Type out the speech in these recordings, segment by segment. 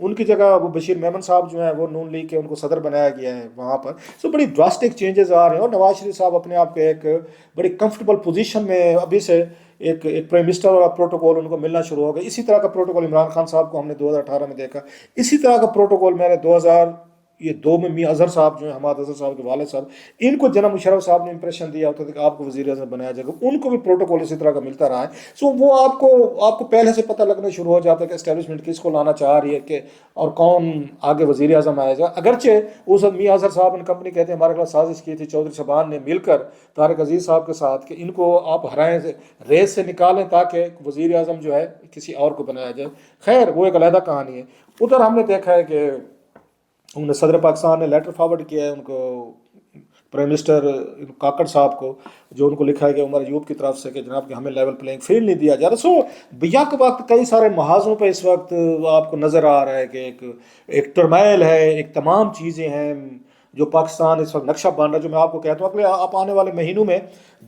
ان کی جگہ وہ بشیر میمن صاحب جو ہیں وہ نون لیگ کے ان کو صدر بنایا گیا ہے وہاں پر. سو بڑی ڈراسٹک چینجز آ رہے ہیں, اور نواز شریف صاحب اپنے آپ کو ایک بڑی کمفرٹیبل پوزیشن میں ابھی سے ایک پرائم منسٹر والا پروٹوکول ان کو ملنا شروع ہو گیا. اسی طرح کا پروٹوکول عمران خان صاحب کو ہم نے 2018 میں دیکھا, اسی طرح کا پروٹوکول میں نے 2002 میں میاں اظہر صاحب جو ہیں حماد اظہر صاحب کے والد صاحب, ان کو جناب مشرف صاحب نے امپریشن دیا ہوتا تھا کہ آپ کو وزیر اعظم بنایا جائے گا, ان کو بھی پروٹوکول اسی طرح کا ملتا رہا ہے. سو وہ آپ کو پہلے سے پتہ لگنا شروع ہو جاتا ہے کہ اسٹیبلشمنٹ کس کو لانا چاہ رہی ہے کہ اور کون آگے وزیر اعظم آئے گا. اگرچہ اس وقت میاں اظہر صاحب ان کمپنی کہتے ہیں ہمارے خلاف سازش کی تھی چودھری شبان نے مل کر طارق عزیز صاحب کے ساتھ کہ ان کو آپ ہرائیں ریس سے نکالیں تاکہ وزیر اعظم جو ہے کسی اور کو بنایا جائے. خیر وہ ایک علیحدہ کہانی ہے. ادھر ہم نے دیکھا ہے کہ انہوں نے صدر پاکستان نے لیٹر فارورڈ کیا ہے ان کو پرائم منسٹر کاکڑ صاحب کو, جو ان کو لکھا ہے کہ عمر ایوب کی طرف سے کہ جناب کہ ہمیں لیول پلینگ فیلڈ نہیں دیا جا رہا. سو یک وقت کئی سارے محاذوں پہ اس وقت آپ کو نظر آ رہا ہے کہ ایک ٹرمائل ہے, ایک تمام چیزیں ہیں جو پاکستان اس وقت نقشہ بن رہا ہے. جو میں آپ کو کہتا ہوں اگلے آپ آنے والے مہینوں میں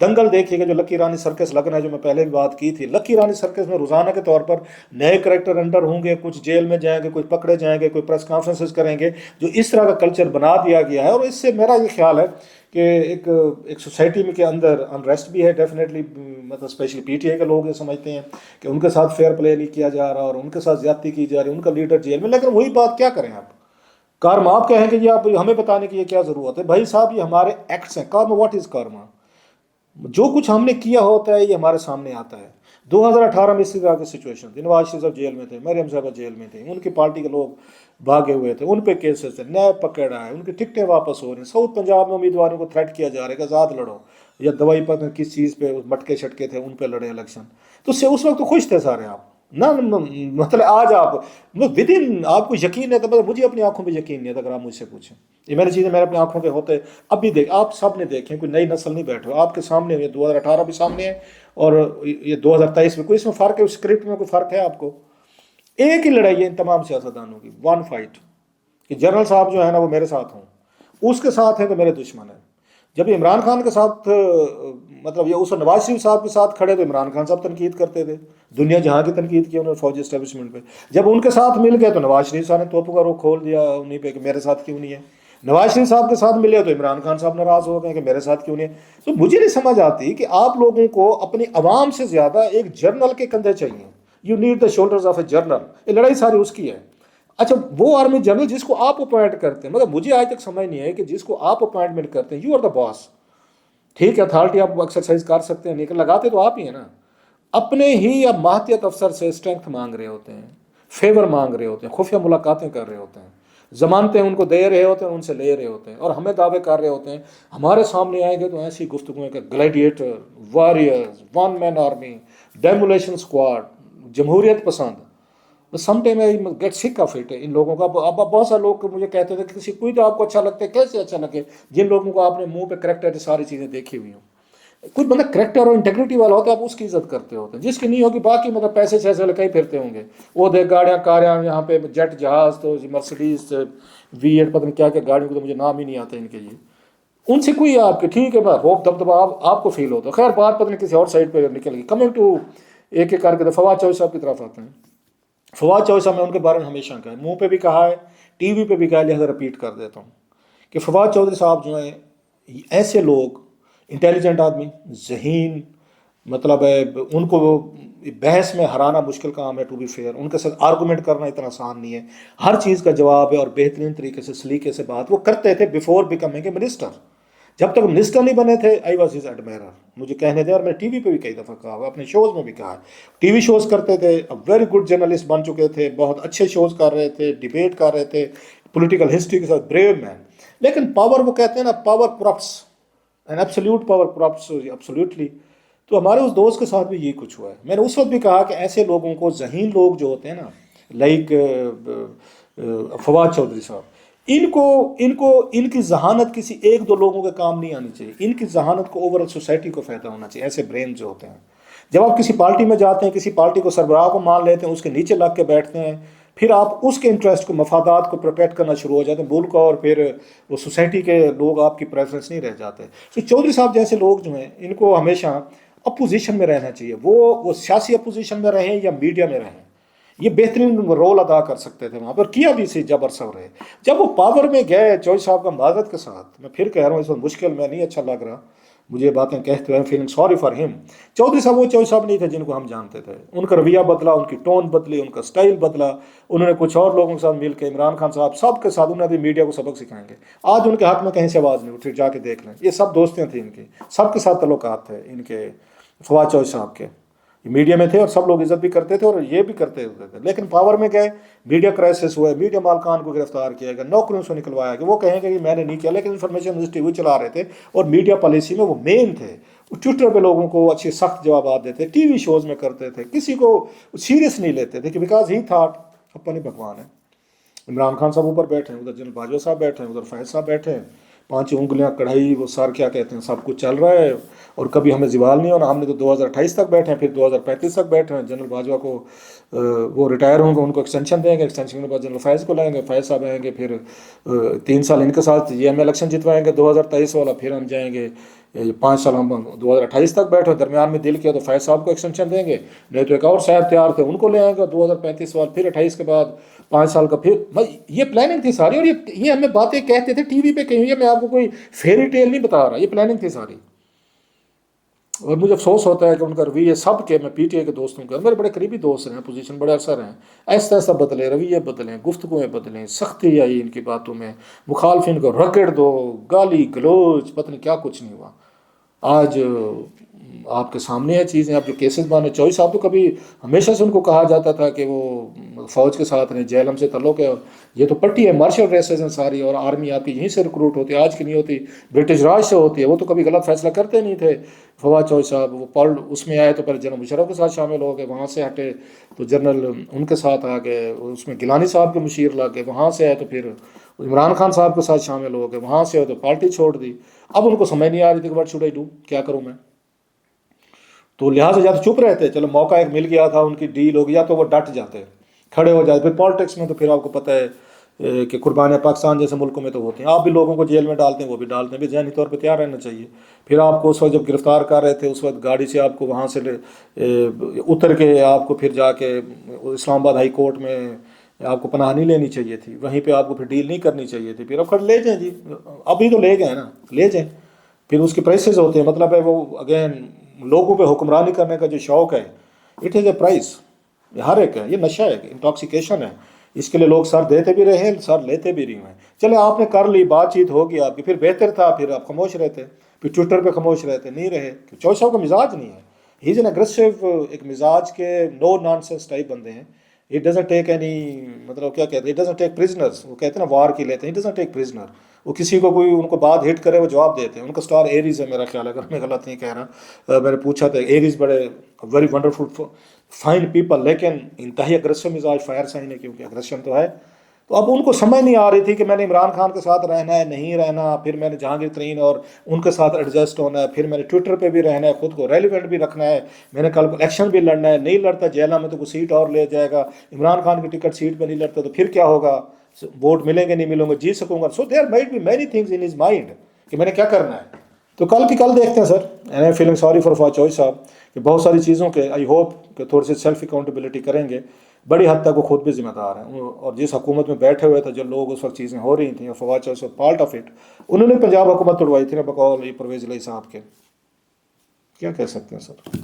دنگل دیکھیے گا, جو لکی رانی سرکس لگنا ہے, جو میں پہلے بھی بات کی تھی. لکی رانی سرکس میں روزانہ کے طور پر نئے کریکٹر انٹر ہوں گے, کچھ جیل میں جائیں گے, کچھ پکڑے جائیں گے, کوئی پریس کانفرنسز کریں گے, جو اس طرح کا کلچر بنا دیا گیا ہے. اور اس سے میرا یہ خیال ہے کہ ایک سوسائٹی میں کے اندر انریسٹ بھی ہے ڈیفینیٹلی. مطلب اسپیشلی پی ٹی آئی کے لوگ یہ سمجھتے ہیں کہ ان کے ساتھ فیئر پلے نہیں کیا جا رہا اور ان کے ساتھ زیادتی کی جا رہی ہے, ان کا لیڈر جیل میں. لیکن وہی بات کیا کریں آپ, کارما آپ کہیں کہ یہ آپ ہمیں بتانے کی یہ کیا ضرورت ہے. بھائی صاحب یہ ہمارے ایکٹس ہیں. کارما واٹ از کارما, جو کچھ ہم نے کیا ہوتا ہے یہ ہمارے سامنے آتا ہے. 2018 میں اسی طرح کی سچویشن تھی, نواز شریف صاحب جیل میں تھے, مریم صاحبہ جیل میں تھے, ان کی پارٹی کے لوگ بھاگے ہوئے تھے, ان پہ کیسز تھے, نیب پکڑ رہا ہے, ان کی ٹکٹیں واپس ہو رہی ہیں. ساؤتھ پنجاب میں امیدواروں کو تھریٹ کیا جا رہا ہے کہ آزاد لڑو, یا دوائی پر کس چیز پہ مٹکے شٹکے تھے ان پہ لڑے الیکشن. تو اس وقت تو خوش تھے سارے آپ نہ, مطلب آج آپ ود ان آپ کو یقین ہے تو مجھے اپنی آنکھوں پہ یقین نہیں ہے. اگر آپ مجھ سے پوچھیں یہ میری چیزیں میرے اپنی آنکھوں پہ ہوتے, اب بھی دیکھ آپ سب نے دیکھیں, کوئی نئی نسل نہیں بیٹھے آپ کے سامنے. یہ 2018 بھی سامنے ہے اور یہ 2023 میں, کوئی اس میں فرق ہے, اس اسکرپٹ میں کوئی فرق ہے آپ کو؟ ایک ہی لڑائی ہے ان تمام سیاستدانوں کی, ون فائٹ, کہ جنرل صاحب جو ہے نا وہ میرے ساتھ ہوں, اس کے ساتھ ہیں تو میرے دشمن ہیں. جب یہ عمران خان کے ساتھ مطلب یہ اس نواز شریف صاحب کے ساتھ کھڑے تو عمران خان صاحب تنقید کرتے تھے, دنیا جہاں کی تنقید کی انہوں نے فوجی اسٹیبلشمنٹ پہ. جب ان کے ساتھ مل گئے تو نواز شریف صاحب نے توپوں کا رخ کھول دیا انہیں پہ کہ میرے ساتھ کیوں نہیں ہے. نواز شریف صاحب کے ساتھ ملے تو عمران خان صاحب ناراض ہو گئے کہ میرے ساتھ کیوں نہیں ہے. تو مجھے نہیں سمجھ آتی کہ آپ لوگوں کو اپنی عوام سے زیادہ ایک جرنل کے کندھے چاہیے. You need the shoulders of a general. یہ لڑائی ساری اس کی ہے. اچھا وہ آرمی جنرل جس کو آپ اپوائنٹ کرتے ہیں, مگر مجھے آج تک سمجھ نہیں ہے کہ جس کو آپ اپوائنٹمنٹ کرتے ہیں, یو آر دا باس. ٹھیک ہے اتھارٹی آپ ایکسرسائز کر سکتے ہیں, لیکن لگاتے تو آپ ہی ہیں نا. اپنے ہی یا ماہتیت افسر سے اسٹرینتھ مانگ رہے ہوتے ہیں, فیور مانگ رہے ہوتے ہیں, خفیہ ملاقاتیں کر رہے ہوتے ہیں, ضمانتیں ان کو دے رہے ہوتے ہیں, ان سے لے رہے ہوتے ہیں, اور ہمیں دعوے کر رہے ہوتے ہیں. ہمارے سامنے آئیں گے تو ایسی گفتگویں کہ gladiator, warriors, one man army, demolition squad, جمہوریت پسند. سم ٹائم آئی گیٹ سک آف اٹ ان لوگوں کا. اب بہت سارے لوگ مجھے کہتے تھے کہ کسی کوئی تو آپ کو اچھا لگتا ہے, کیسے اچھا لگے جن لوگوں کو آپ نے منہ پہ کریکٹر ساری چیزیں دیکھی ہوئی ہوں. کوئی مطلب کریکٹر اور انٹیگریٹی والا ہوتا ہے آپ اس کی عزت کرتے ہوتے ہیں, جس کی نہیں ہوگی باقی مطلب پیسے شیسے والے کہیں پھرتے ہوں گے. وہ دیکھ گاڑیاں کاریاں یہاں پہ جیٹ جہاز تو مرسڈیز V8 پتہ نہیں کیا کیا گاڑیوں کو تو مجھے نام ہی نہیں آتے ان کے. یہ ان سے کوئی آپ کے ٹھیک ہے ہوپ دبدبا آپ کو فیل ہوتا ہے. خیر بات پتہ نہیں کسی اور سائڈ پہ نکل گئی. کمنگ ٹو ایک ایک کر کے فواد چوہدری صاحب کی طرف آتے ہیں. فواد چوہدری صاحب میں ان کے بارے میں ہمیشہ کہا ہے, منہ پہ بھی کہا ہے, ٹی وی پہ بھی کہا ہے, لہذا رپیٹ کر دیتا ہوں کہ فواد چوہدری صاحب جو ہیں ایسے لوگ, انٹیلیجنٹ آدمی, ذہین, مطلب ہے ان کو بحث میں ہرانا مشکل کام ہے. ٹو بی فیئر ان کے ساتھ آرگومنٹ کرنا اتنا آسان نہیں ہے. ہر چیز کا جواب ہے اور بہترین طریقے سے سلیقے سے بات وہ کرتے تھے بیفور بیکمنگ اے منسٹر. جب تک منسٹر نہیں بنے تھے آئی واز ہز ایڈمائرر. مجھے کہنے دیں, اور میں نے ٹی وی پہ بھی کئی دفعہ کہا, اپنے شوز میں بھی کہا. ٹی وی شوز کرتے تھے, ویری گڈ جرنلسٹ بن چکے تھے, بہت اچھے شوز کر رہے تھے, ڈیبیٹ کر رہے تھے, پولیٹیکل ہسٹری کے ساتھ بریو مین. لیکن پاور وہ کہتے ہیں نا, power corrupts, and absolute power corrupts absolutely. تو ہمارے اس دوست کے ساتھ بھی یہی کچھ ہوا ہے. میں نے اس وقت بھی کہا کہ ایسے لوگوں کو, ذہین لوگ جو ہوتے ہیں نا, لائک فواد چوہدری صاحب, ان کی ذہانت کسی ایک دو لوگوں کے کام نہیں آنی چاہیے. ان کی ذہانت کو اوور آل سوسائٹی کو فائدہ ہونا چاہیے. ایسے برین جو ہوتے ہیں, جب آپ کسی پارٹی میں جاتے ہیں, کسی پارٹی کو سربراہ کو مان لیتے ہیں, اس کے نیچے لگ کے بیٹھتے ہیں, پھر آپ اس کے انٹرسٹ کو, مفادات کو پروٹیکٹ کرنا شروع ہو جاتے ہیں ملک کا, اور پھر وہ سوسائٹی کے لوگ آپ کی پریفرنس نہیں رہ جاتے. تو چودھری صاحب جیسے لوگ جو ہیں ان کو ہمیشہ اپوزیشن میں رہنا چاہیے. وہ سیاسی اپوزیشن میں رہیں یا میڈیا میں رہیں, یہ بہترین رول ادا کر سکتے تھے وہاں پر، کیا بھی سی جب عرصہ رہے. جب وہ پاور میں گئے چوہدری صاحب کا معذرت کے ساتھ، میں پھر کہہ رہا ہوں اس وقت مشکل میں نہیں اچھا لگ رہا مجھے یہ باتیں کہتے ہوئے، فیلنگ سوری فار ہم. چودھری صاحب وہ چودھری صاحب نہیں تھے جن کو ہم جانتے تھے. ان کا رویہ بدلا، ان کی ٹون بدلی، ان کا سٹائل بدلا. انہوں نے کچھ اور لوگوں کے ساتھ مل کے، عمران خان صاحب سب کے ساتھ، انہوں نے بھی میڈیا کو سبق سکھائیں گے. آج ان کے حق میں کہیں سے آواز نہیں اٹھی، جا کے دیکھ لیں. یہ سب دوستیں تھیں ان کی، سب کے ساتھ تعلقات تھے ان کے، فواد چودھری صاحب کے. میڈیا میں تھے اور سب لوگ عزت بھی کرتے تھے اور یہ بھی کرتے ہوتے تھے. لیکن پاور میں گئے، میڈیا کرائسس ہوئے، میڈیا مالکان کو گرفتار کیا گیا، نوکریوں سے نکلوایا گیا. وہ کہیں گے کہ میں نے نہیں کیا، لیکن انفارمیشن منسٹری وہ چلا رہے تھے اور میڈیا پالیسی میں وہ مین تھے. ٹویٹر پہ لوگوں کو اچھے سخت جوابات دیتے، ٹی وی شوز میں کرتے تھے، کسی کو سیریس نہیں لیتے تھے کہ بیکاز ہی تھاٹ اپنی بھگوان ہے. عمران خان صاحب اوپر بیٹھے ہیں، ادھر جنرل باجوہ صاحب بیٹھے ہیں، ادھر فیض صاحب بیٹھے ہیں، 5 انگلیاں کڑھائی وہ سر کیا کہتے ہیں، سب کچھ چل رہا ہے. اور کبھی ہمیں زوال نہیں ہونا. ہم نے تو 2028 تک بیٹھے ہیں، پھر 2035 تک بیٹھے ہیں. جنرل باجوہ کو وہ ریٹائر ہوں گے، ان کو ایکسٹینشن دیں گے، ایکسٹینشن کے بعد جنرل فیض کو لائیں گے، فیض صاحب آئیں گے، پھر 3 سال ان کے ساتھ یہ ہم الیکشن جتوائیں گے 2023 والا، پھر ہم جائیں گے 5 سال ہم 2028 تک بیٹھے. درمیان میں دل کیا تو فیض صاحب کو ایکسٹینشن دیں گے، نہیں تو ایک اور صاحب تیار تھے ان کو لے آئیں گے 2035 والا، پھر 28 کے بعد 5 سال کا. پھر یہ پلاننگ تھی ساری. اور یہ ہمیں باتیں کہتے تھے ٹی وی پہ کہیں ہوئی ہے، میں آپ کو کوئی فیری ٹیل نہیں بتا رہا، یہ پلاننگ تھی ساری. اور مجھے افسوس ہوتا ہے کہ ان کا رویے سب کے، میں پی ٹی آئی کے دوستوں کے، میرے بڑے قریبی دوست ہیں، پوزیشن بڑے اثر ہیں، ایسا ایسا بدلے، رویے بدلیں، گفتگویں بدلیں، سختی آئی ان کی باتوں میں، مخالفین کو رگڑ دو، گالی گلوچ، پتہ نہیں کیا کچھ نہیں ہوا. آج آپ کے سامنے ہے چیزیں. آپ جو کیسز بانے، چودھری صاحب تو کبھی ہمیشہ سے ان کو کہا جاتا تھا کہ وہ فوج کے ساتھ ہیں، جیلم سے تعلق ہے. یہ تو پٹی ہے، مارشل ریسز ہیں ساری، اور آرمی آپ کی یہیں سے ریکروٹ ہوتی ہے، آج کی نہیں ہوتی، برٹش راج سے ہوتی ہے. وہ تو کبھی غلط فیصلہ کرتے نہیں تھے فواد چودھری صاحب. وہ اس میں آئے تو پہلے جنرل مشرف کے ساتھ شامل ہو گئے، وہاں سے ہٹے تو جنرل ان کے ساتھ آ گئے، اس میں گیلانی صاحب کے مشیر لگ گئے، وہاں سے آئے تو پھر عمران خان صاحب کے ساتھ شامل ہو گئے، وہاں سے آئے تو پارٹی چھوڑ دی. اب ان کو سمجھ نہیں آ رہی تھی کہ واٹ شوڈ آئی ڈو، کیا کروں میں. تو لہٰذا یا تو چپ رہتے، چلو موقع ایک مل گیا تھا، ان کی ڈیل ہو گیا تو وہ ڈٹ جاتے، کھڑے ہو جاتے. پھر پالیٹکس میں تو پھر آپ کو پتہ ہے کہ قربانیاں پاکستان جیسے ملکوں میں تو ہوتی ہیں. آپ بھی لوگوں کو جیل میں ڈالتے ہیں، وہ بھی ڈالتے ہیں، بھی ذہنی طور پہ تیار رہنا چاہیے. پھر آپ کو اس وقت جب گرفتار کر رہے تھے، اس وقت گاڑی سے آپ کو وہاں سے اتر کے آپ کو پھر جا کے اسلام آباد ہائی کورٹ میں آپ کو پناہ نہیں لینی چاہیے تھی، وہیں پہ آپ کو پھر ڈیل نہیں کرنی چاہیے تھی. پھر اب لے جائیں جی، ابھی تو لے گئے نا، لے جائیں. پھر اس کے پرائسز ہوتے ہیں، مطلب ہے وہ اگین لوگوں پہ حکمرانی کرنے کا جو شوق ہے، اٹ از اے پرائز. یہ ہر ایک ہے، یہ نشہ ہے، انٹاکسیکیشن ہے. اس کے لیے لوگ سر دیتے بھی رہے ہیں، سر لیتے بھی رہے ہیں. چلے آپ نے کر لی، بات چیت ہوگی آپ کی، پھر بہتر تھا پھر آپ خاموش رہتے، پھر ٹویٹر پہ خاموش رہتے، نہیں رہے. چودھری صاحب کا مزاج نہیں ہے، ہی از این اگریسو، ایک مزاج کے نو نان سینس ٹائپ بندے ہیں. اٹ ڈزنٹ ٹیک اینی، مطلب کیا کہتے ہیں، اٹ ڈزنٹ ٹیک پرزنرس. وہ کہتے ہیں نا وار کی لیتے ہیں، اٹ ڈزنٹ ٹیک پرزنر. وہ کسی کو کوئی ان کو بات ہٹ کرے وہ جواب دیتے ہیں. ان کا سٹار ایریز ہے میرا خیال ہے، اگر میں غلط نہیں کہہ رہا. میں نے پوچھا تھا، ایریز بڑے ویری ونڈرفل فائن پیپل، لیکن انتہائی اگریسو مزاج، فائر سائن ہے، کیونکہ اگریشن تو ہے. تو اب ان کو سمجھ نہیں آ رہی تھی کہ میں نے عمران خان کے ساتھ رہنا ہے نہیں رہنا، پھر میں نے جہانگیر ترین اور ان کے ساتھ ایڈجسٹ ہونا ہے، پھر میں نے ٹویٹر پہ بھی رہنا ہے، خود کو ریلیونٹ بھی رکھنا ہے، میں نے کل کو الیکشن بھی لڑنا ہے. نہیں لڑتا جیلہ میں تو کوئی سیٹ اور لے جائے گا، عمران خان کی ٹکٹ سیٹ پہ نہیں لڑتا تو پھر کیا ہوگا، ووٹ ملیں گے نہیں ملیں گے، جیت سکوں گا. So there might be many things in his mind کہ میں نے کیا کرنا ہے. تو کل کی کل دیکھتے ہیں sir. And I feeling sorry for Fawad Chaudhry صاحب کہ بہت ساری چیزوں کے آئی ہوپ کہ تھوڑی سی سیلف اکاؤنٹیبلٹی کریں گے. بڑی حد تک وہ خود بھی ذمہ دار ہیں، اور جس حکومت میں بیٹھے ہوئے تھے جو لوگ اس وقت چیزیں ہو رہی تھیں، اور فواد چودھری صاحب پارٹ آف اٹ، انہوں نے پنجاب حکومت توڑوائی تھی نا بقول پرویز الہی صاحب کے. کیا کہہ سکتے ہیں سر.